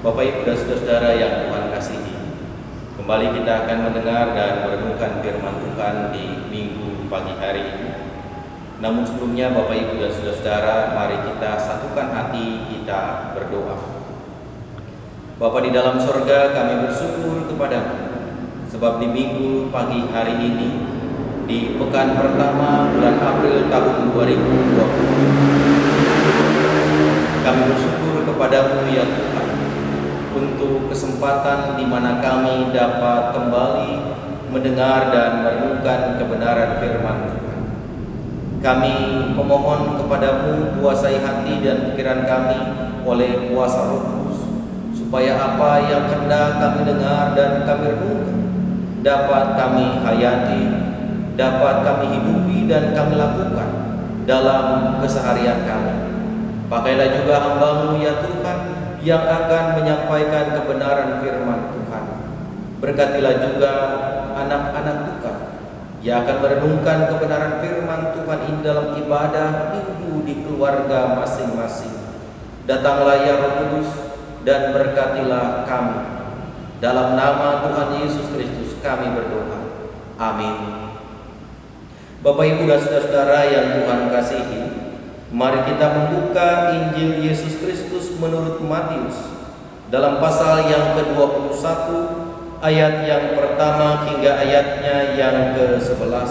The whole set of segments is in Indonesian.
Bapak Ibu dan saudara-saudara yang Tuhan kasihi, kembali kita akan mendengar dan merenungkan firman Tuhan di minggu pagi hari ini. Namun sebelumnya Bapak Ibu dan saudara-saudara, mari kita satukan hati, kita berdoa. Bapa di dalam sorga, kami bersyukur kepadamu, sebab di minggu pagi hari ini, di pekan pertama bulan April tahun 2020, kami bersyukur kepadamu ya Tuhan, untuk kesempatan di mana kami dapat kembali mendengar dan merenungkan kebenaran firman Tuhan. Kami memohon kepadamu, kuasai hati dan pikiran kami oleh kuasa Roh Kudus, supaya apa yang hendak kami dengar dan kami renungkan dapat kami hayati, dapat kami hidupi dan kami lakukan dalam keseharian kami. Pakailah juga hamba-Mu ya Tuhan, yang akan menyampaikan kebenaran firman Tuhan. Berkatilah juga anak-anak Tuhan yang akan merenungkan kebenaran firman Tuhan ini dalam ibadah minggu di keluarga masing-masing. Datanglah ya Roh Kudus dan berkatilah kami. Dalam nama Tuhan Yesus Kristus kami berdoa. Amin. Bapak Ibu dan saudara-saudara yang Tuhan kasihi, mari kita membuka Injil Yesus Kristus menurut Matius dalam pasal yang ke-21 ayat yang pertama hingga ayatnya yang ke-11.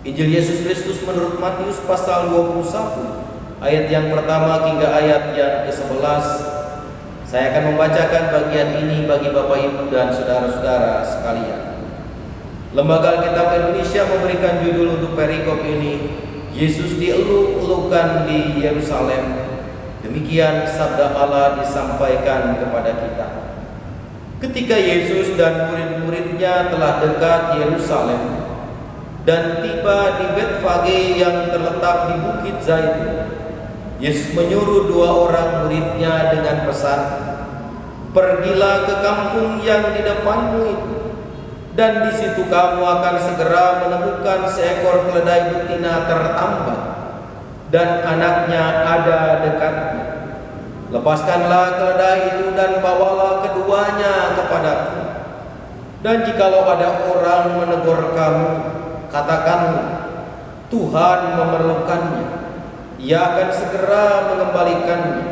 Injil Yesus Kristus menurut Matius pasal 21 ayat yang pertama hingga ayat yang ke-11. Saya akan membacakan bagian ini bagi Bapak Ibu dan saudara-saudara sekalian. Lembaga Alkitab Indonesia memberikan judul untuk perikop ini, Yesus dieluk-elukan di Yerusalem. Demikian sabda Allah disampaikan kepada kita. Ketika Yesus dan murid-muridnya telah dekat Yerusalem dan tiba di Betfage yang terletak di Bukit Zaitun, Yesus menyuruh dua orang muridnya dengan pesan, "Pergilah ke kampung yang di depanmu itu, dan di situ kamu akan segera menemukan seekor keledai betina tertambat dan anaknya ada dekatnya. Lepaskanlah keledai itu dan bawalah keduanya kepadaku. Dan jikalau ada orang menegur kamu, katakanlah, Tuhan memerlukannya. Ia akan segera mengembalikannya."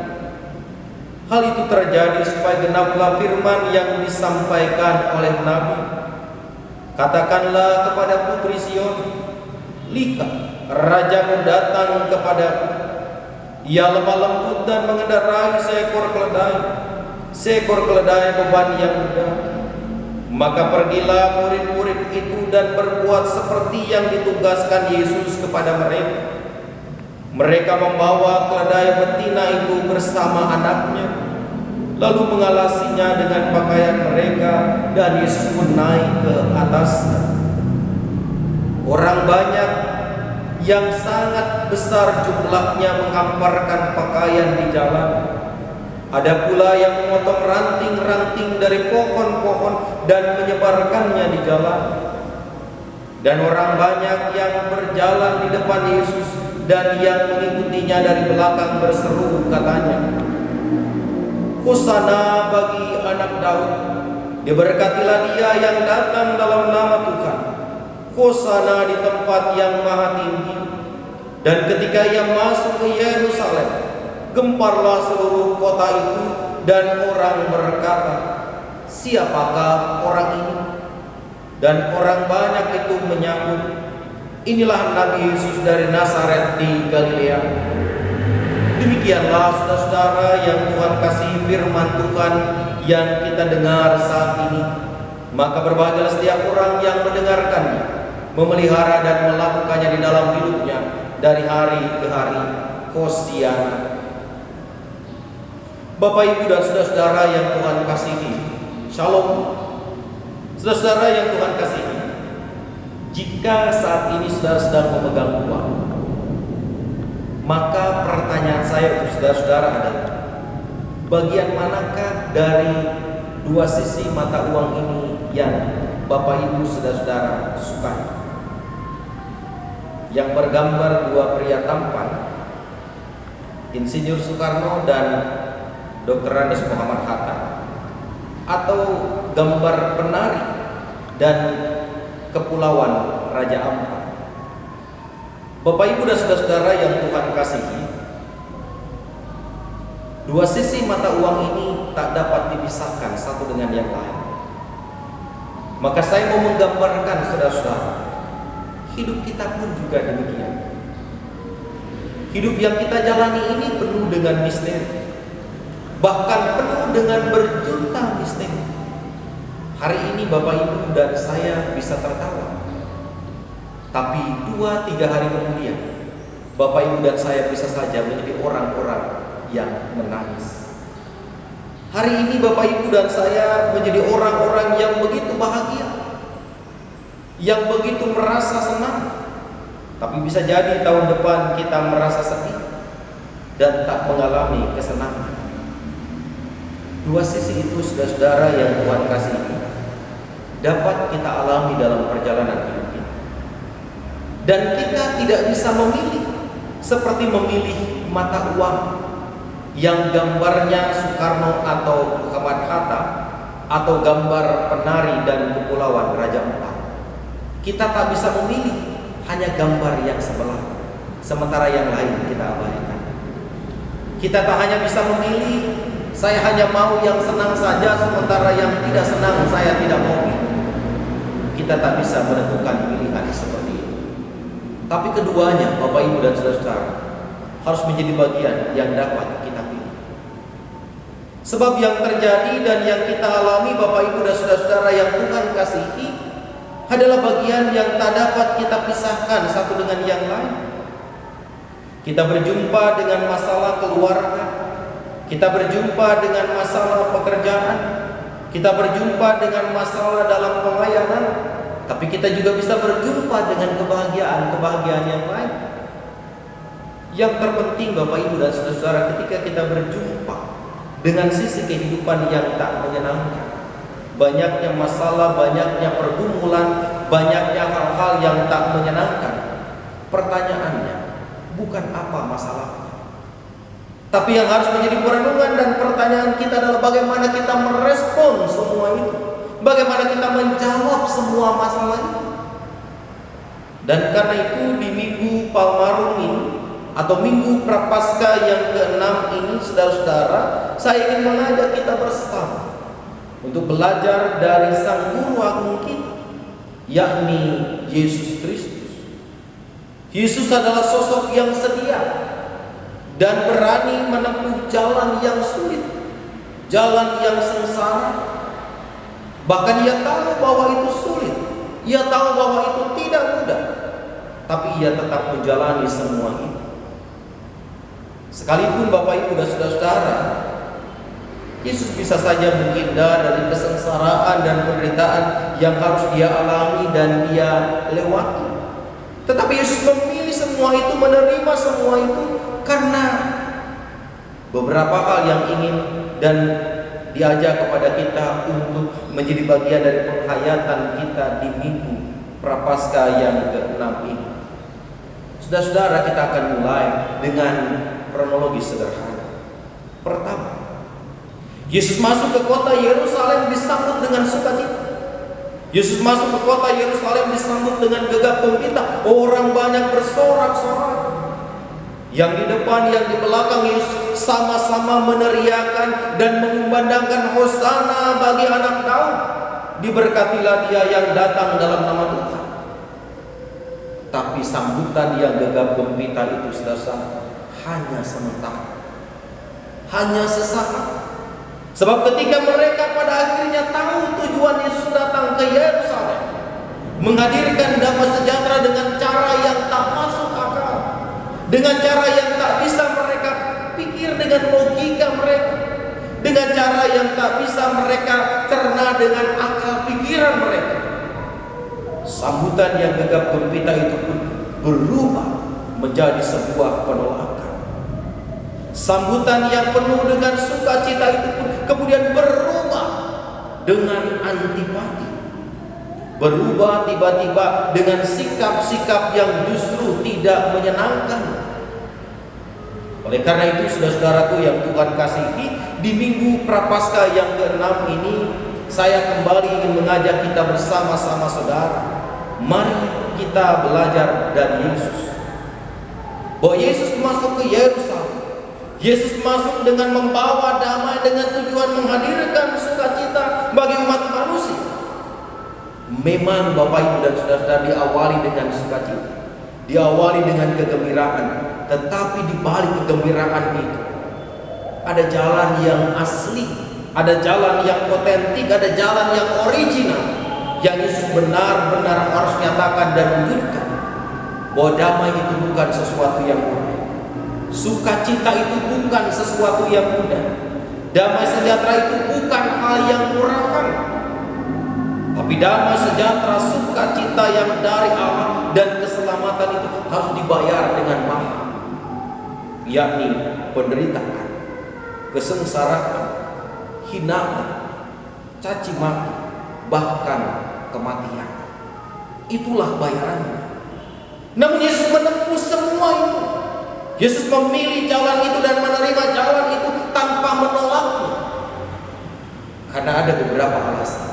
Hal itu terjadi supaya genaplah firman yang disampaikan oleh Nabi. "Katakanlah kepada putri Sion, lihat, rajamu datang kepadamu. Ia lemah lembut dan mengendarai seekor keledai beban yang mudah." Maka pergilah murid-murid itu dan berbuat seperti yang ditugaskan Yesus kepada mereka. Mereka membawa keledai betina itu bersama anaknya, lalu mengalasinya dengan pakaian mereka, dan Yesus pun naik ke atasnya. Orang banyak yang sangat besar jumlahnya menghamparkan pakaian di jalan. Ada pula yang memotong ranting-ranting dari pohon-pohon dan menyebarkannya di jalan. Dan orang banyak yang berjalan di depan Yesus dan yang mengikutinya dari belakang berseru, katanya, "Hosana bagi anak Daud, diberkatilah dia yang datang dalam nama Tuhan. Hosana di tempat yang maha tinggi." Dan ketika ia masuk ke Yerusalem, gemparlah seluruh kota itu, dan orang berkata, "Siapakah orang ini?" Dan orang banyak itu menyahut, "Inilah Nabi Yesus dari Nazaret di Galilea." Demikianlah saudara-saudara yang Tuhan kasih firman Tuhan yang kita dengar saat ini. Maka berbahagialah setiap orang yang mendengarkannya, memelihara dan melakukannya di dalam hidupnya dari hari ke hari. Hosiana. Bapak Ibu dan saudara-saudara yang Tuhan kasihi, Shalom. Saudara-saudara yang Tuhan kasihi, jika saat ini saudara sedang memegang uang, maka pertanyaan saya untuk saudara-saudara adalah, bagian manakah dari dua sisi mata uang ini yang Bapak Ibu saudara-saudara sukai? Yang bergambar dua pria tampan, Insinyur Soekarno dan Dr. Andes Muhammad Hatta, atau gambar penari dan kepulauan Raja Ampat. Bapak Ibu dan saudara-saudara yang Tuhan kasihi, dua sisi mata uang ini tak dapat dipisahkan satu dengan yang lain. Maka saya mau menggambarkan saudara-saudara, hidup kita pun juga demikian. Hidup yang kita jalani ini penuh dengan misteri, bahkan penuh dengan berjuta misteri. Hari ini Bapak Ibu dan saya bisa tertawa, tapi 2-3 hari kemudian Bapak Ibu dan saya bisa saja menjadi orang-orang yang menangis. Hari ini Bapak Ibu dan saya menjadi orang-orang yang begitu bahagia, yang begitu merasa senang. Tapi bisa jadi tahun depan kita merasa sedih dan tak mengalami kesenangan. Dua sisi itu saudara-saudara yang Tuhan kasihi dapat kita alami dalam perjalanan hidup kita. Dan kita tidak bisa memilih seperti memilih mata uang yang gambarnya Soekarno atau Muhammad Hatta, atau gambar penari dan kepulauan Raja Ampat. Kita tak bisa memilih hanya gambar yang sebelah, sementara yang lain kita abaikan. Kita tak hanya bisa memilih, saya hanya mau yang senang saja, sementara yang tidak senang saya tidak mau pilih. Kita tak bisa menentukan pilihan seperti itu. Tapi keduanya, Bapak Ibu dan saudara-saudara, harus menjadi bagian yang dapat kita pilih. Sebab yang terjadi dan yang kita alami Bapak Ibu dan saudara-saudara yang Tuhan kasihi adalah bagian yang tak dapat kita pisahkan satu dengan yang lain. Kita berjumpa dengan masalah keluarga, kita berjumpa dengan masalah pekerjaan, kita berjumpa dengan masalah dalam pelayanan, tapi kita juga bisa berjumpa dengan kebahagiaan yang lain. Yang terpenting Bapak Ibu dan saudara-saudara, ketika kita berjumpa dengan sisi kehidupan yang tak menyenangkan, banyaknya masalah, banyaknya pergumulan, banyaknya hal-hal yang tak menyenangkan, pertanyaannya bukan apa masalahnya, tapi yang harus menjadi perenungan dan pertanyaan kita adalah bagaimana kita merespon semua itu, bagaimana kita menjawab semua masalah itu. Dan karena itu di Minggu Palmarum ini atau Minggu Prapaskah yang ke-6 ini, saudara-saudara, saya ingin mengajak kita bersama untuk belajar dari Sang Guru Agung kita, yakni Yesus Kristus. Yesus adalah sosok yang setia dan berani menempuh jalan yang sulit, jalan yang sengsara. Bahkan ia tahu bahwa itu sulit, ia tahu bahwa itu tidak mudah, tapi ia tetap menjalani semua itu. Sekalipun Bapak Ibu dan saudara-saudara, Yesus bisa saja menghindar dari kesengsaraan dan penderitaan yang harus dia alami dan dia lewati. Tetapi Yesus memilih semua itu, menerima semua itu karena beberapa hal yang ingin dan diajak kepada kita untuk menjadi bagian dari penghayatan kita di Minggu Prapaskah yang ke-6 ini. Saudara-saudara, kita akan mulai dengan kronologi sederhana. Pertama, Yesus masuk ke kota Yerusalem disambut dengan sukacita. Yesus masuk ke kota Yerusalem disambut dengan gegap gempita. Orang banyak bersorak-sorak. Yang di depan, yang di belakang Yesus sama-sama meneriakan dan mengumandangkan Hosana bagi anak Daud. Diberkatilah dia yang datang dalam nama Tuhan. Tapi sambutan yang gegap gempita itu saudara, hanya sementara, hanya sesaat. Sebab ketika mereka pada akhirnya tahu tujuan Yesus datang ke Yerusalem, menghadirkan damai sejahtera dengan cara yang tak masuk akal, dengan cara yang tak bisa mereka pikir dengan logika mereka, dengan cara yang tak bisa mereka cerna dengan akal pikiran mereka, sambutan yang gegap gempita itu pun berubah menjadi sebuah penolakan. Sambutan yang penuh dengan sukacita itu pun kemudian berubah dengan antipati, berubah tiba-tiba dengan sikap-sikap yang justru tidak menyenangkan. Oleh karena itu, saudara-saudaraku yang Tuhan kasihi, di Minggu Prapaskah yang ke-6 ini, saya kembali ingin mengajak kita bersama-sama saudara. Mari kita belajar dari Yesus. Bahwa Yesus masuk ke Yerusalem. Yesus masuk dengan membawa damai dengan tujuan menghadirkan sukacita bagi umat manusia. Memang Bapak Ibu dan saudara-saudara, diawali dengan sukacita, diawali dengan kegembiraan. Tetapi di balik kegembiraan itu ada jalan yang asli, ada jalan yang otentik, ada jalan yang original yang Yesus benar-benar harus nyatakan dan wujudkan. Bahwa damai itu bukan sesuatu yang mudah, sukacita itu bukan sesuatu yang mudah, damai sejahtera itu bukan hal yang murahan. Tapi damai sejahtera, sukacita yang dari Allah dan keselamatan itu harus dibayar dengan mahal, yakni penderitaan, kesengsaraan, hinaan, caci maki, bahkan kematian. Itulah bayarannya. Namun Yesus menempuh semua itu. Yesus memilih jalan itu dan menerima jalan itu tanpa menolaknya. Karena ada beberapa alasan.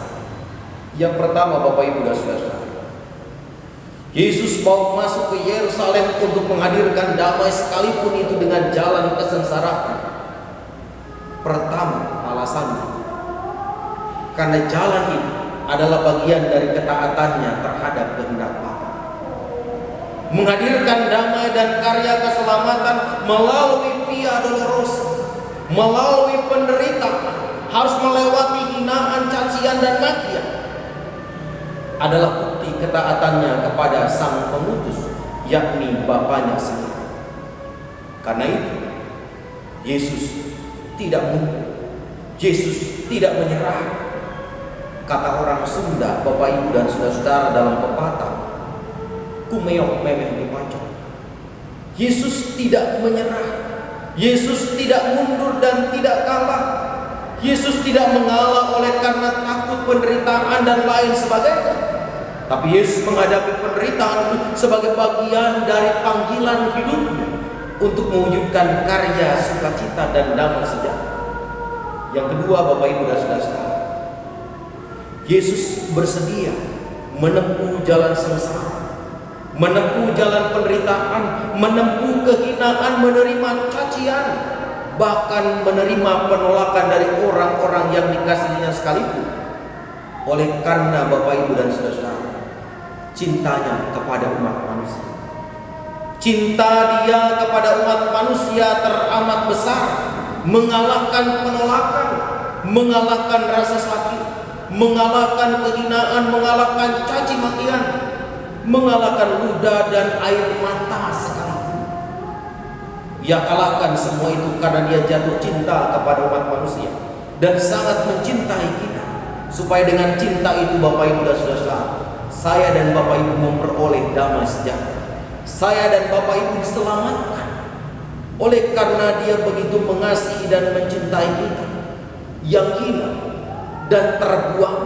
Yang pertama, Bapak Ibu dan saudara, Yesus mau masuk ke Yerusalem untuk menghadirkan damai sekalipun itu dengan jalan kesengsaraan. Pertama alasannya, karena jalan itu adalah bagian dari ketaatannya terhadap kehendak Bapa. Menghadirkan damai dan karya keselamatan melalui Via Dolorosa, melalui penderitaan, harus melewati hinaan, cacian, dan makian, adalah bukti ketaatannya kepada Sang Pengutus, yakni Bapanya sendiri. Karena itu, Yesus tidak mundur, Yesus tidak menyerah. Kata orang Sunda, Bapak Ibu dan saudara-saudara, dalam pepatah, kumeok memeh dipacok. Yesus tidak menyerah, Yesus tidak mundur dan tidak kalah. Yesus tidak mengalah oleh karena takut penderitaan dan lain sebagainya. Tapi Yesus menghadapi penderitaan itu sebagai bagian dari panggilan hidupnya untuk mewujudkan karya sukacita dan damai sejahtera. Yang kedua, Bapak Ibu dan saudara, Yesus bersedia menempuh jalan sengsara, menempuh jalan penderitaan, menempuh kehinaan, menerima cacian, bahkan menerima penolakan dari orang-orang yang dikasihinya sekalipun. Oleh karena Bapak Ibu dan saudara, cintanya kepada umat manusia, cinta Dia kepada umat manusia teramat besar, mengalahkan penolakan, mengalahkan rasa sakit, mengalahkan kehinaan, mengalahkan caci makian, mengalahkan ludah dan air mata sekalipun. Ia kalahkan semua itu karena Dia jatuh cinta kepada umat manusia dan sangat mencintai kita, supaya dengan cinta itu, Bapak Ibu dan saudara, saya dan Bapak Ibu memperoleh damai sejahtera. Saya dan Bapak Ibu diselamatkan. Oleh karena Dia begitu mengasihi dan mencintai kita yang hina dan terbuang,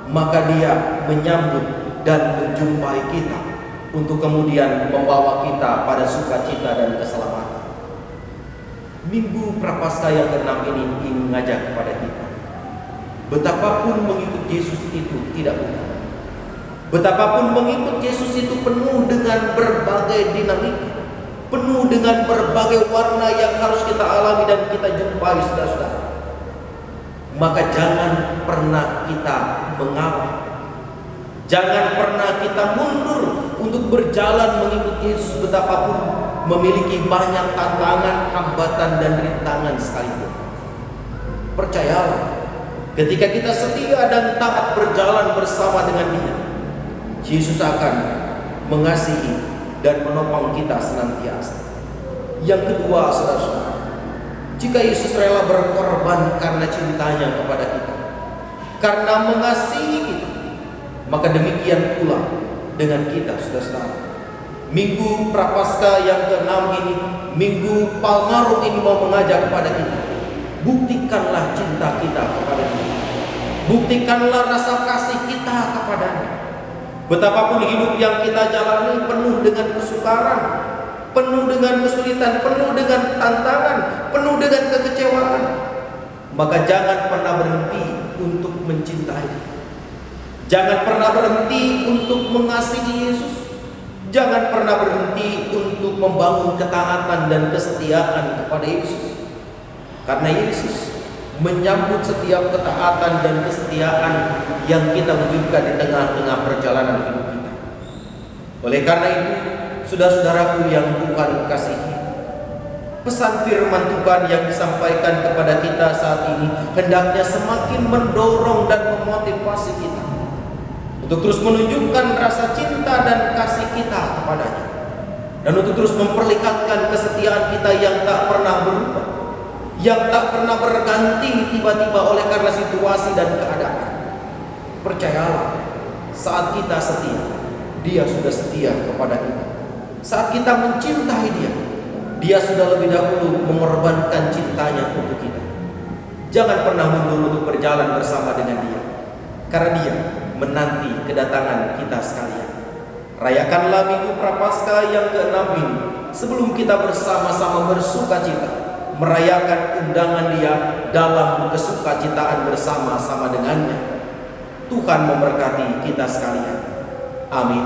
maka Dia menyambut dan menjumpai kita untuk kemudian membawa kita pada sukacita dan keselamatan. Minggu Prapaskah yang ke-6 ini ingin mengajak kepada kita, betapapun mengikut Yesus itu tidak mudah, betapapun mengikut Yesus itu penuh dengan berbagai dinamika, penuh dengan berbagai warna yang harus kita alami dan kita jumpai, saudara-saudara. Maka jangan pernah kita mengalah, jangan pernah kita mundur untuk berjalan mengikut Yesus, betapapun memiliki banyak tantangan, hambatan, dan rintangan sekalipun. Percayalah, ketika kita setia dan taat berjalan bersama dengan Dia, Yesus akan mengasihi dan menopang kita senantiasa. Yang kedua, saudara-saudara, jika Yesus rela berkorban karena cintanya kepada kita, karena mengasihi kita, maka demikian pula dengan kita, saudara-saudara. Minggu Prapaskah yang ke-6 ini, Minggu Palmarum ini mau mengajak kepada kita, buktikanlah cinta kita kepada Dia, buktikanlah rasa kasih kita kepadanya. Betapapun hidup yang kita jalani penuh dengan kesukaran, penuh dengan kesulitan, penuh dengan tantangan, penuh dengan kekecewaan, maka jangan pernah berhenti untuk mencintai Dia. Jangan pernah berhenti untuk mengasihi Yesus. Jangan pernah berhenti untuk membangun ketaatan dan kesetiaan kepada Yesus. Karena Yesus menyambut setiap ketaatan dan kesetiaan yang kita wujudkan di tengah-tengah perjalanan hidup kita. Oleh karena itu, saudara-saudaraku yang Tuhan kasihi, pesan firman Tuhan yang disampaikan kepada kita saat ini hendaknya semakin mendorong dan memotivasi kita untuk terus menunjukkan rasa cinta dan kasih kita kepadanya, dan untuk terus memperlihatkan kesetiaan kita yang tak pernah berubah, yang tak pernah berganti tiba-tiba oleh karena situasi dan keadaan. Percayalah, saat kita setia, Dia sudah setia kepada kita. Saat kita mencintai Dia, Dia sudah lebih dahulu mengorbankan cintanya untuk kita. Jangan pernah mundur untuk berjalan bersama dengan Dia, karena Dia menanti kedatangan kita sekalian. Rayakanlah Minggu Prapaskah yang ke-6 ini sebelum kita bersama-sama bersukacita merayakan undangan Dia dalam kesukacitaan bersama-sama dengannya. Tuhan memberkati kita sekalian. Amin.